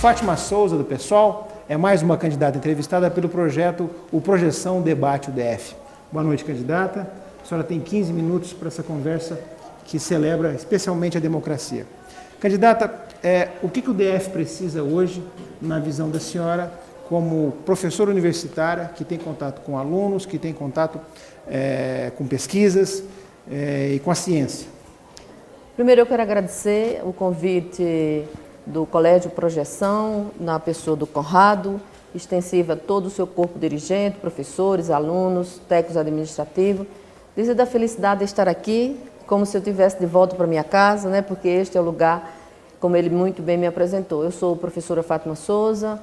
Fátima Souza, do PSOL, é mais uma candidata entrevistada pelo projeto O Projeção Debate UDF. Boa noite, candidata. A senhora tem 15 minutos para essa conversa que celebra especialmente a democracia. Candidata, o que o DF precisa hoje, na visão da senhora, como professora universitária, que tem contato com alunos, que tem contato com pesquisas e com a ciência? Primeiro, eu quero agradecer o convite do Colégio Projeção, na pessoa do Conrado, extensiva a todo o seu corpo dirigente, professores, alunos, técnicos administrativos. Dizer da felicidade de estar aqui, como se eu estivesse de volta para minha casa, né? Porque este é o lugar, como ele muito bem me apresentou. Eu sou professora Fátima Souza,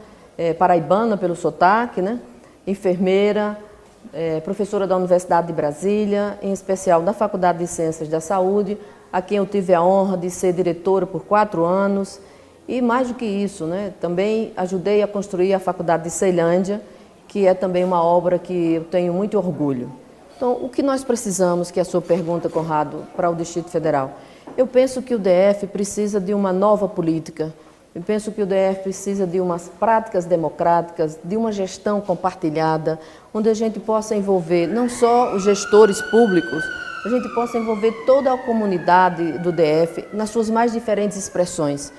paraibana pelo sotaque, né? Enfermeira, professora da Universidade de Brasília, em especial da Faculdade de Ciências da Saúde, a quem eu tive a honra de ser diretora por 4 anos. E mais do que isso, né? Também ajudei a construir a Faculdade de Ceilândia, que é também uma obra que eu tenho muito orgulho. Então, o que nós precisamos, que é a sua pergunta, Conrado, para o Distrito Federal? Eu penso que o DF precisa de uma nova política. Eu penso que o DF precisa de umas práticas democráticas, de uma gestão compartilhada, onde a gente possa envolver não só os gestores públicos, a gente possa envolver toda a comunidade do DF nas suas mais diferentes expressões.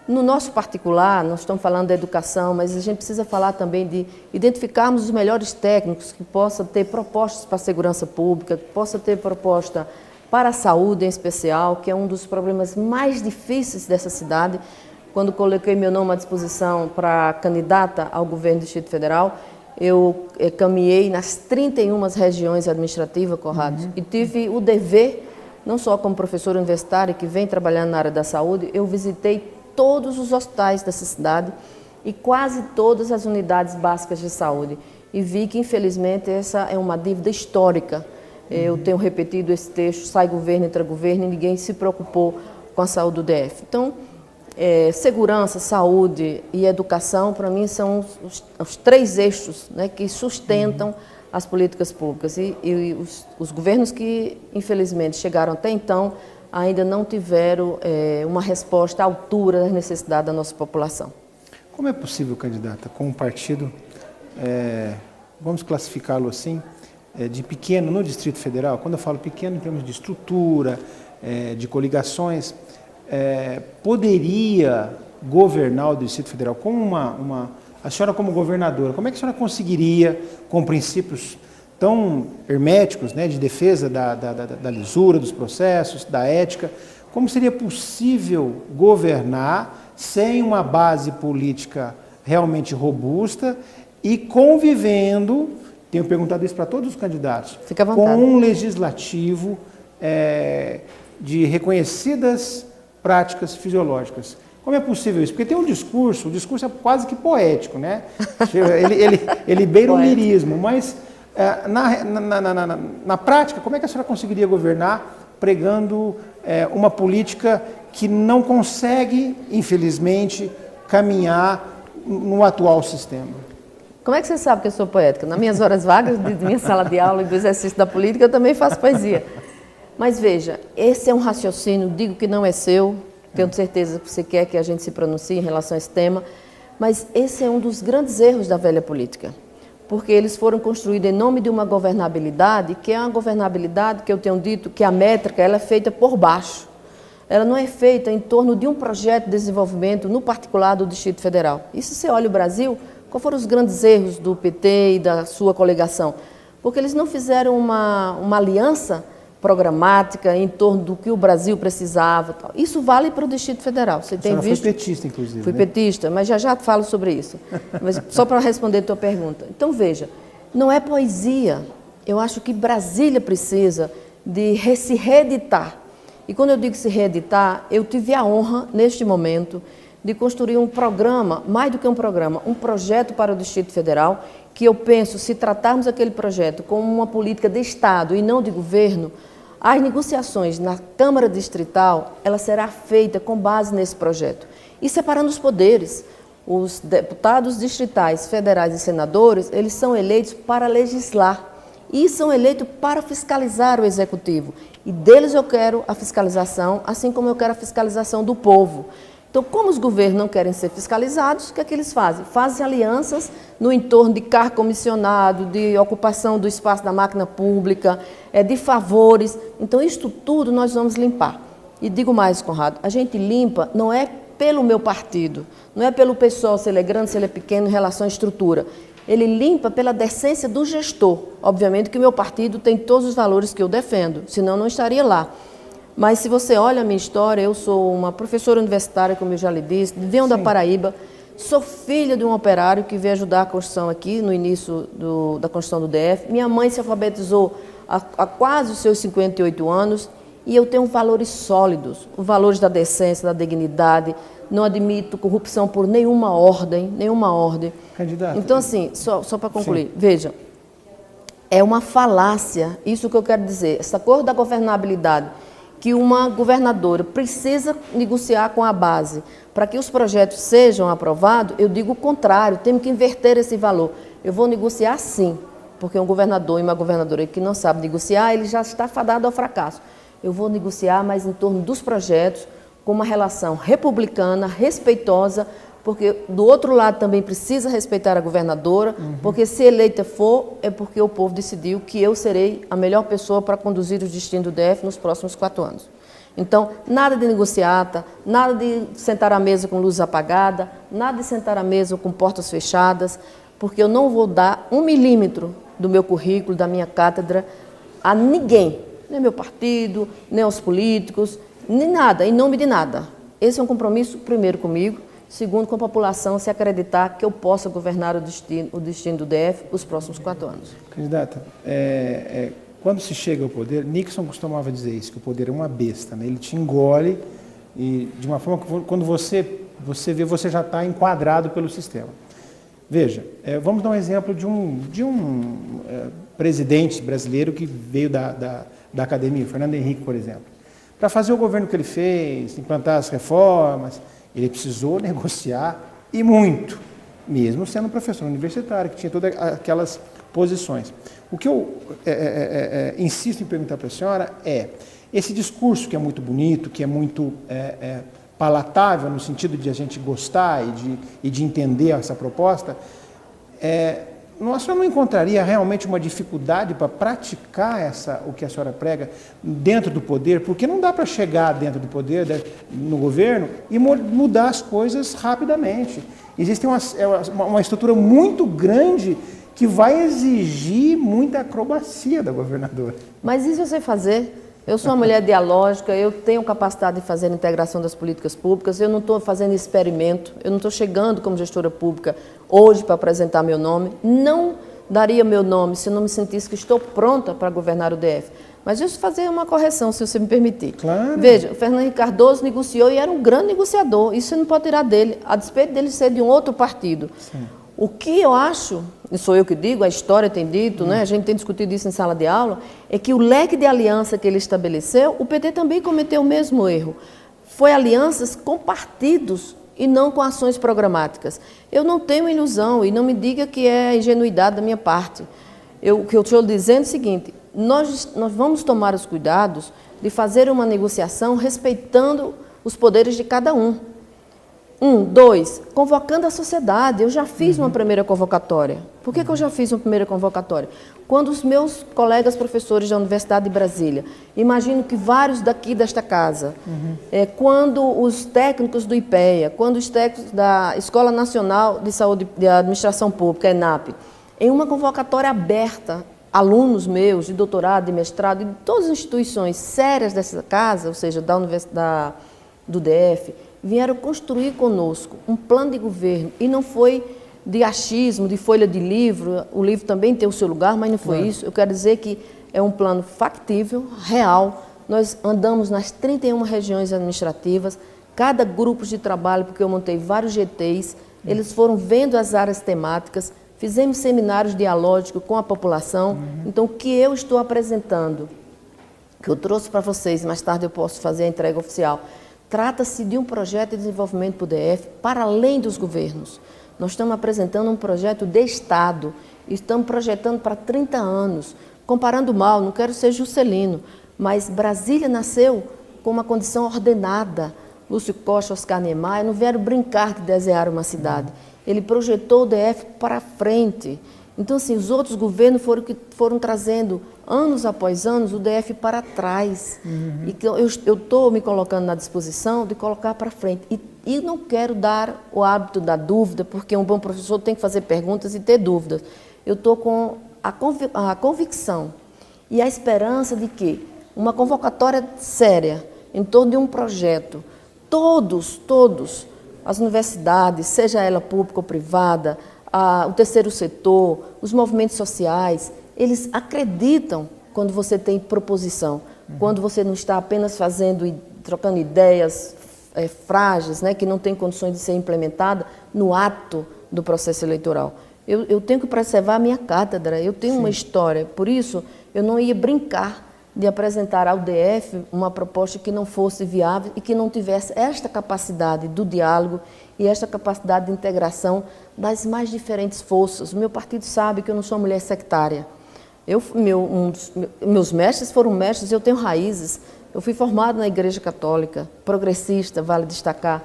No nosso particular, nós estamos falando da educação, mas a gente precisa falar também de identificarmos os melhores técnicos que possam ter propostas para a segurança pública, que possam ter proposta para a saúde em especial, que é um dos problemas mais difíceis dessa cidade. Quando coloquei meu nome à disposição para candidata ao governo do Distrito Federal, eu caminhei nas 31 regiões administrativas, Conrado, e tive o dever, não só como professora universitária que vem trabalhando na área da saúde, eu visitei todos os hospitais dessa cidade e quase todas as unidades básicas de saúde. E vi que, infelizmente, essa é uma dívida histórica. Eu tenho repetido esse texto, sai governo, entra governo, e ninguém se preocupou com a saúde do DF. Então, segurança, saúde e educação, para mim, são os 3 eixos, né, que sustentam as políticas públicas. E os governos que, infelizmente, chegaram até então, ainda não tiveram uma resposta à altura das necessidades da nossa população. Como é possível, candidata, com um partido, vamos classificá-lo assim, de pequeno no Distrito Federal? Quando eu falo pequeno em termos de estrutura, de coligações, poderia governar o Distrito Federal como a senhora como governadora, como é que a senhora conseguiria, com princípios tão herméticos, né, de defesa da lisura dos processos, da ética, como seria possível governar sem uma base política realmente robusta e convivendo, tenho perguntado isso para todos os candidatos, Fica à vontade, com um legislativo de reconhecidas práticas fisiológicas? Como é possível isso? Porque tem o discurso é quase que poético, né? Ele beira o lirismo, mas na prática, como é que a senhora conseguiria governar pregando uma política que não consegue, infelizmente, caminhar no atual sistema? Como é que você sabe que eu sou poética? Nas minhas horas vagas, de minha sala de aula e do exercício da política, eu também faço poesia. Mas veja, esse é um raciocínio, digo que não é seu, tenho certeza que você quer que a gente se pronuncie em relação a esse tema, mas esse é um dos grandes erros da velha política. Porque eles foram construídos em nome de uma governabilidade, que é uma governabilidade que eu tenho dito que a métrica ela é feita por baixo. Ela não é feita em torno de um projeto de desenvolvimento, no particular do Distrito Federal. E se você olha o Brasil, quais foram os grandes erros do PT e da sua coligação? Porque eles não fizeram uma aliança programática em torno do que o Brasil precisava. Tal. Isso vale para o Distrito Federal. Você tem visto? Foi petista, inclusive. Fui, né? petista, mas já falo sobre isso. Mas só para responder a tua pergunta. Então, veja, não é poesia. Eu acho que Brasília precisa de se reeditar. E quando eu digo se reeditar, eu tive a honra, neste momento, de construir um programa, mais do que um programa, um projeto para o Distrito Federal, que eu penso, se tratarmos aquele projeto como uma política de Estado e não de governo, as negociações na Câmara Distrital, ela será feita com base nesse projeto. E separando os poderes. Os deputados distritais, federais e senadores, eles são eleitos para legislar. E são eleitos para fiscalizar o Executivo. E deles eu quero a fiscalização, assim como eu quero a fiscalização do povo. Então, como os governos não querem ser fiscalizados, o que é que eles fazem? Fazem alianças no entorno de cargo comissionado, de ocupação do espaço da máquina pública, de favores. Então, isto tudo nós vamos limpar. E digo mais, Conrado, a gente limpa não é pelo meu partido, não é pelo pessoal, se ele é grande, se ele é pequeno, em relação à estrutura. Ele limpa pela decência do gestor. Obviamente que o meu partido tem todos os valores que eu defendo, senão não estaria lá. Mas se você olha a minha história, eu sou uma professora universitária, como eu já lhe disse, venho da Paraíba, sou filha de um operário que veio ajudar a construção aqui, no início da construção do DF. Minha mãe se alfabetizou há quase os seus 58 anos e eu tenho valores sólidos, os valores da decência, da dignidade, não admito corrupção por nenhuma ordem. Candidata. Então, assim, só para concluir, veja, é uma falácia, isso que eu quero dizer, essa coisa da governabilidade, que uma governadora precisa negociar com a base para que os projetos sejam aprovados, eu digo o contrário, temos que inverter esse valor. Eu vou negociar sim, porque um governador e uma governadora que não sabe negociar, ele já está fadado ao fracasso. Eu vou negociar, mas em torno dos projetos, com uma relação republicana, respeitosa, porque do outro lado também precisa respeitar a governadora, porque se eleita for, é porque o povo decidiu que eu serei a melhor pessoa para conduzir o destino do DF nos próximos 4 anos. Então, nada de negociata, nada de sentar à mesa com luz apagada, nada de sentar à mesa com portas fechadas, porque eu não vou dar 1 milímetro do meu currículo, da minha cátedra, a ninguém, nem meu partido, nem aos políticos, nem nada, em nome de nada. Esse é um compromisso, primeiro, comigo, segundo, com a população, se acreditar que eu possa governar o destino do DF os próximos 4 anos. Candidata, quando se chega ao poder, Nixon costumava dizer isso, que o poder é uma besta, né? Ele te engole e de uma forma que quando você vê, você já está enquadrado pelo sistema. Veja, vamos dar um exemplo de um presidente brasileiro que veio da academia, Fernando Henrique, por exemplo. Para fazer o governo que ele fez, implantar as reformas, ele precisou negociar e muito, mesmo sendo professor universitário, que tinha todas aquelas posições. O que eu insisto em perguntar para a senhora esse discurso que é muito bonito, que é muito palatável, no sentido de a gente gostar e de entender essa proposta, a senhora não encontraria realmente uma dificuldade para praticar o que a senhora prega dentro do poder? Porque não dá para chegar dentro do poder, no governo, e mudar as coisas rapidamente. Existe uma estrutura muito grande que vai exigir muita acrobacia da governadora. Mas isso eu sei fazer. Eu sou uma mulher dialógica, eu tenho capacidade de fazer a integração das políticas públicas, eu não estou fazendo experimento, eu não estou chegando como gestora pública hoje para apresentar meu nome, não daria meu nome se eu não me sentisse que estou pronta para governar o DF. Mas deixa eu fazer uma correção, se você me permitir. Claro. Veja, o Fernando Henrique Cardoso negociou e era um grande negociador, isso você não pode tirar dele, a despeito dele ser de um outro partido. Sim. O que eu acho, e sou eu que digo, a história tem dito, né, a gente tem discutido isso em sala de aula, é que o leque de aliança que ele estabeleceu, o PT também cometeu o mesmo erro. Foi alianças com partidos e não com ações programáticas. Eu não tenho ilusão e não me diga que é ingenuidade da minha parte. O que eu estou dizendo é o seguinte, nós vamos tomar os cuidados de fazer uma negociação respeitando os poderes de cada um. 2, convocando a sociedade. Eu já fiz uma primeira convocatória. Por que eu já fiz uma primeira convocatória? Quando os meus colegas professores da Universidade de Brasília, imagino que vários daqui desta casa, quando os técnicos do IPEA, quando os técnicos da Escola Nacional de Saúde e Administração Pública, ENAP, em uma convocatória aberta, alunos meus de doutorado, de mestrado, de todas as instituições sérias dessa casa, ou seja, da Universidade do DF, vieram construir conosco um plano de governo, e não foi de achismo, de folha de livro, o livro também tem o seu lugar, mas não foi isso. Eu quero dizer que é um plano factível, real. Nós andamos nas 31 regiões administrativas, cada grupo de trabalho, porque eu montei vários GTs, eles foram vendo as áreas temáticas, fizemos seminários dialógicos com a população. Então, o que eu estou apresentando, que eu trouxe para vocês, mais tarde eu posso fazer a entrega oficial, trata-se de um projeto de desenvolvimento para o DF, para além dos governos. Nós estamos apresentando um projeto de Estado, estamos projetando para 30 anos. Comparando mal, não quero ser Juscelino, mas Brasília nasceu com uma condição ordenada, Lúcio Costa, Oscar Niemeyer, não vieram brincar de desenhar uma cidade. Ele projetou o DF para frente. Então, assim, os outros governos foram trazendo, anos após anos, o DF para trás. E que eu estou me colocando na disposição de colocar para frente. E não quero dar o hábito da dúvida, porque um bom professor tem que fazer perguntas e ter dúvidas. Eu estou com a convicção e a esperança de que uma convocatória séria em torno de um projeto, todos, as universidades, seja ela pública ou privada, o terceiro setor, os movimentos sociais, eles acreditam quando você tem proposição, quando você não está apenas fazendo e trocando ideias frágeis, né, que não têm condições de ser implementada no ato do processo eleitoral. Eu tenho que preservar a minha cátedra, eu tenho uma história, por isso eu não ia brincar de apresentar ao DF uma proposta que não fosse viável e que não tivesse esta capacidade do diálogo e esta capacidade de integração das mais diferentes forças. O meu partido sabe que eu não sou uma mulher sectária. Meus mestres foram mestres, eu tenho raízes. Eu fui formada na Igreja Católica, progressista, vale destacar.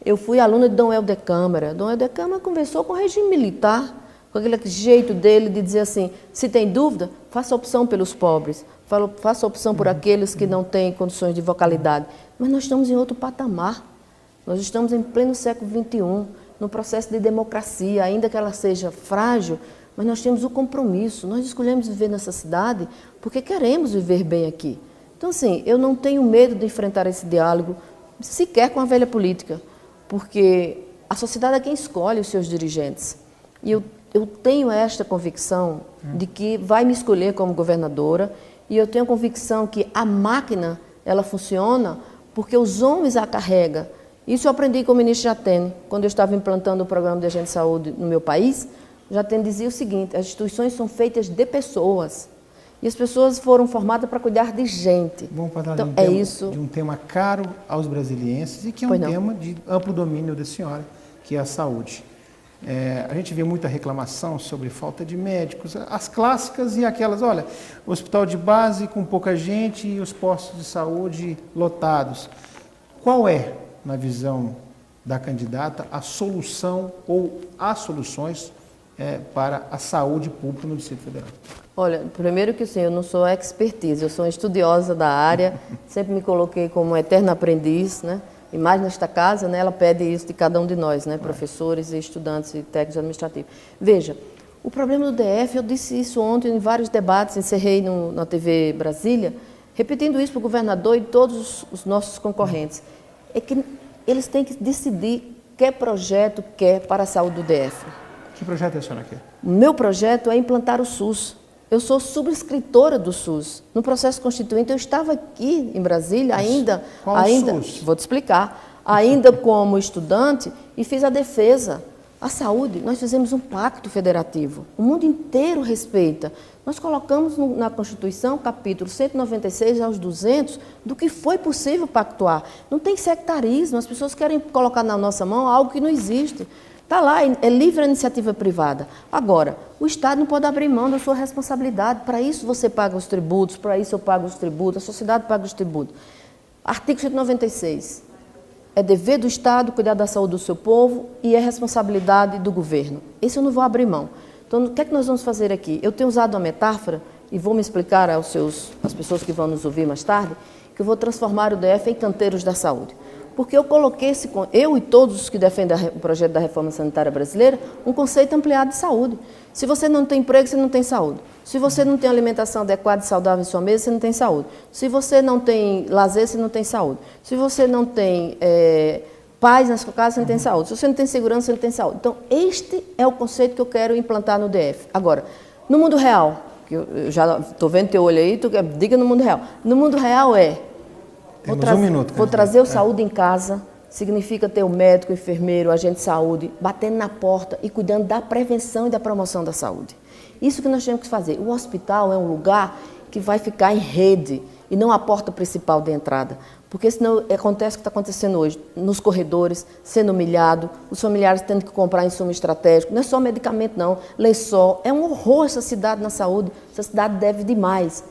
Eu fui aluna de Dom Helder Câmara. Dom Helder Câmara conversou com o regime militar, com aquele jeito dele de dizer assim, se tem dúvida, faça opção pelos pobres, faça opção por aqueles que não têm condições de vocalidade. Mas nós estamos em outro patamar. Nós estamos em pleno século XXI, no processo de democracia, ainda que ela seja frágil, mas nós temos o compromisso. Nós escolhemos viver nessa cidade porque queremos viver bem aqui. Então, assim, eu não tenho medo de enfrentar esse diálogo, sequer com a velha política, porque a sociedade é quem escolhe os seus dirigentes. E eu tenho esta convicção de que vai me escolher como governadora e eu tenho a convicção que a máquina, ela funciona porque os homens a carregam. Isso eu aprendi com o ministro Jatene, quando eu estava implantando o programa de agente de saúde no meu país. Jatene dizia o seguinte, as instituições são feitas de pessoas e as pessoas foram formadas para cuidar de gente. Vamos falar então, de um tema caro aos brasilienses e que é um tema de amplo domínio da senhora, que é a saúde. A gente vê muita reclamação sobre falta de médicos, as clássicas e aquelas, olha, hospital de base com pouca gente e os postos de saúde lotados. Qual é, na visão da candidata, a solução ou as soluções para a saúde pública no Distrito Federal? Olha, primeiro que sim, eu não sou expertise, eu sou uma estudiosa da área, sempre me coloquei como eterna aprendiz, né? E mais nesta casa, né, ela pede isso de cada um de nós, né, professores e estudantes e técnicos administrativos. Veja, o problema do DF, eu disse isso ontem em vários debates, encerrei na TV Brasília, repetindo isso para o governador e todos os nossos concorrentes, é que eles têm que decidir que projeto quer para a saúde do DF. Que projeto é a senhora quer? O meu projeto é implantar o SUS. Eu sou subscritora do SUS. No processo constituinte, eu estava aqui em Brasília, Qual SUS? Vou te explicar, ainda como estudante, e fiz a defesa. A saúde, nós fizemos um pacto federativo. O mundo inteiro respeita. Nós colocamos na Constituição, capítulo 196 aos 200, do que foi possível pactuar. Não tem sectarismo, as pessoas querem colocar na nossa mão algo que não existe. Está lá, é livre a iniciativa privada. Agora, o Estado não pode abrir mão da sua responsabilidade. Para isso você paga os tributos, para isso eu pago os tributos, a sociedade paga os tributos. Artigo 196. É dever do Estado cuidar da saúde do seu povo e é responsabilidade do governo. Isso eu não vou abrir mão. Então, o que é que nós vamos fazer aqui? Eu tenho usado uma metáfora, e vou me explicar às pessoas que vão nos ouvir mais tarde, que eu vou transformar o DF em canteiros da saúde. Porque eu coloquei, eu e todos os que defendem o projeto da reforma sanitária brasileira, um conceito ampliado de saúde. Se você não tem emprego, você não tem saúde. Se você não tem alimentação adequada e saudável em sua mesa, você não tem saúde. Se você não tem lazer, você não tem saúde. Se você não tem paz na sua casa, você não tem saúde. Se você não tem segurança, você não tem saúde. Então, este é o conceito que eu quero implantar no DF. Agora, no mundo real, que eu já estou vendo teu olho aí, diga no mundo real. No mundo real vou trazer o saúde em casa, significa ter o médico, o enfermeiro, o agente de saúde, batendo na porta e cuidando da prevenção e da promoção da saúde. Isso que nós temos que fazer. O hospital é um lugar que vai ficar em rede e não a porta principal de entrada. Porque senão acontece o que está acontecendo hoje, nos corredores, sendo humilhado, os familiares tendo que comprar insumo estratégico, não é só medicamento não, lençol, é um horror essa cidade na saúde, essa cidade deve demais.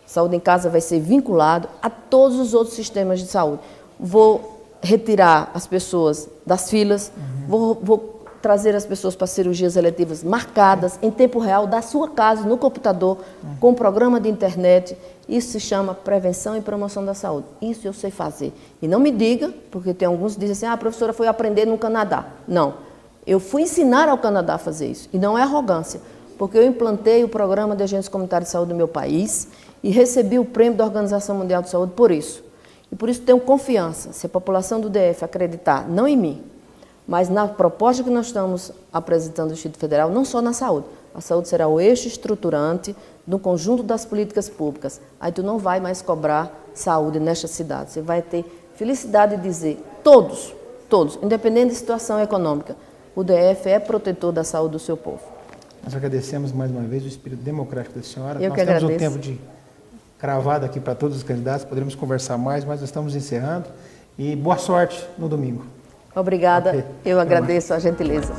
Saúde em casa vai ser vinculado a todos os outros sistemas de saúde. Vou retirar as pessoas das filas, vou trazer as pessoas para cirurgias eletivas marcadas em tempo real, da sua casa, no computador, com um programa de internet. Isso se chama prevenção e promoção da saúde. Isso eu sei fazer. E não me diga, porque tem alguns que dizem assim, a professora foi aprender no Canadá. Não, eu fui ensinar ao Canadá a fazer isso. E não é arrogância, porque eu implantei o programa de agentes comunitários de saúde no meu país e recebi o prêmio da Organização Mundial de Saúde por isso. E por isso tenho confiança, se a população do DF acreditar, não em mim, mas na proposta que nós estamos apresentando do Distrito Federal, não só na saúde. A saúde será o eixo estruturante do conjunto das políticas públicas. Aí tu não vai mais cobrar saúde nesta cidade. Você vai ter felicidade de dizer, todos, independente da situação econômica, o DF é protetor da saúde do seu povo. Nós agradecemos mais uma vez o espírito democrático da senhora. Eu nós que temos agradeço. um tempo de cravado aqui para todos os candidatos, poderemos conversar mais, mas nós estamos encerrando. E boa sorte no domingo. Obrigada, Ok. eu agradeço a gentileza.